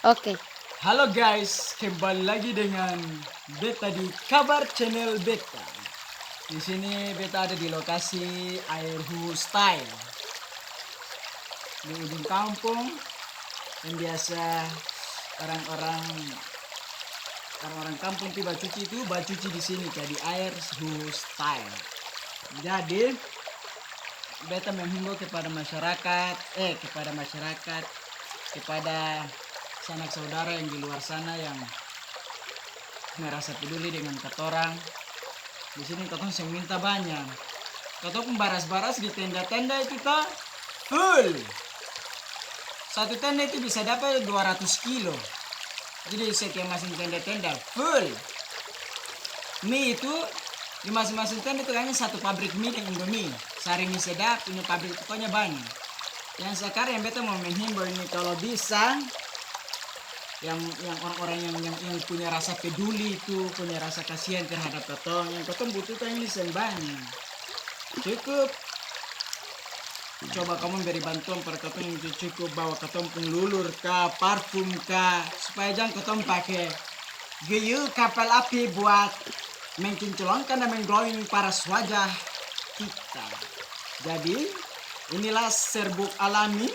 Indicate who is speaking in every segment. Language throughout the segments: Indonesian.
Speaker 1: Oke.
Speaker 2: Halo guys, kembali lagi dengan Beta di Kabar Channel Beta. Di sini Beta ada di lokasi Airhu Style di ujung kampung yang biasa orang-orang kampung tiba cuci itu cuci di sini kayak di Airhu Style. Jadi Beta menghimbau kepada masyarakat, kepada sanak saudara yang di luar sana yang merasa peduli dengan katorang. Di sini katong yang minta banyak. Katong baras-baras di tenda-tenda itu ta full. Satu tenda itu bisa dapat 200 kilo. Jadi setiap masing tenda-tenda full. Mie itu di masing-masing tenda itu hanya satu pabrik mie dan Indomie. Sari mie sedap, ini pabrik pokoknya banyak. Yang sekarang yang beta mau menghimbau ini kalau bisa yang orang-orang yang punya rasa peduli itu, punya rasa kasihan terhadap katong, yang katong butuhkan ini sembahnya cukup. Coba kamu beri bantuan pada katong yang cukup, bawa katong penglulur kah, parfum kah, supaya jangan katong pakai gayung kapal api buat mengkinclongkan dan mengglowing paras wajah kita. Jadi inilah serbuk alami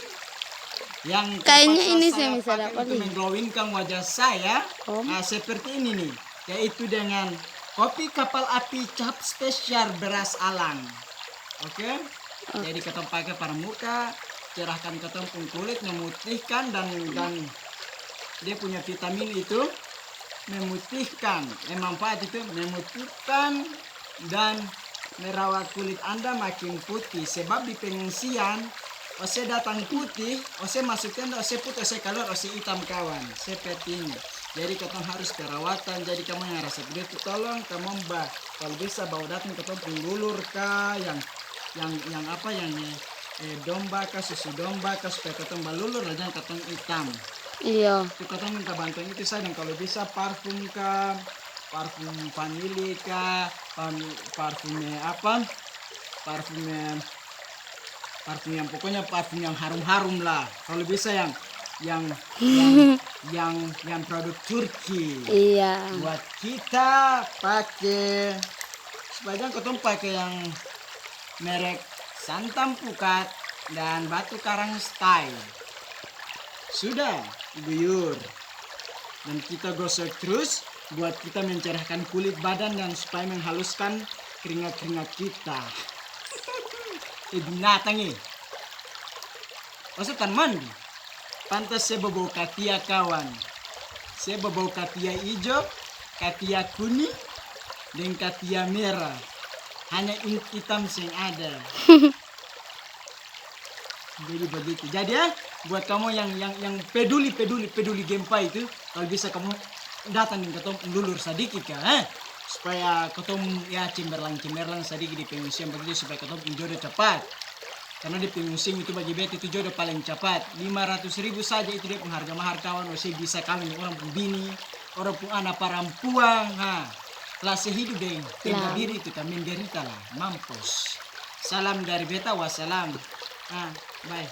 Speaker 2: yang
Speaker 1: Kayaknya ini
Speaker 2: saya
Speaker 1: bisa
Speaker 2: pakai
Speaker 1: dapat
Speaker 2: untuk
Speaker 1: nih.
Speaker 2: mengglowingkan wajah saya. Nah, seperti ini nih, yaitu dengan kopi kapal api cap spesial beras alang. Oke? Jadi katong pakai pada muka, cerahkan katong pun kulit, memutihkan dan dia punya vitamin itu memutihkan, manfaat itu memutihkan dan merawat kulit Anda makin putih. Sebab di pengungsian ose datang putih, ose masuk tenda, ose putih, ose keluar, ose hitam kawan. Seperti ini. Jadi katong harus perawatan. Jadi kamu yang rasa begitu, tolong kamu kalau bisa bawa datang katong penglulur kah, yang domba kah, susu domba kah, supaya katong balulur aja katong hitam.
Speaker 1: Iya.
Speaker 2: Itu katong minta bantuan itu saja. Dan kalau bisa parfum kah, parfum vanili kah, parfum yang pokoknya parfum yang harum-harum lah. Kalau bisa yang produk Turki.
Speaker 1: Iya.
Speaker 2: Buat kita pakai, supaya jangan katong pakai yang merek Santam Pukat dan Batu Karang Style. Sudah guyur. Dan kita gosok terus buat kita mencerahkan kulit badan dan supaya menghaluskan keringat-keringat kita. Binatang ini. Maksudnya mandi. Pantas saya bau katia kawan. Saya bau katia hijau, katia kuning, dan katia merah. Hanya hitam yang ada. Jadi begitu. Jadi ya, buat kamu yang peduli gempa itu, kalau bisa kamu datang ke katong lulur sedikit kah, supaya katong ya cemerlang sedikit di pengungsian begitu, supaya katong jodoh cepat. Karena di pengungsian itu bagi beta itu jodoh paling cepat. 500.000 saja itu dia pengharga mahar kawan. Masih bisa kawin orang pun bini, orang pun anak parampuang. Telah sehidup deh. Tinggal diri itu kami derita lah. Mampus. Salam dari beta, wassalam. Bye.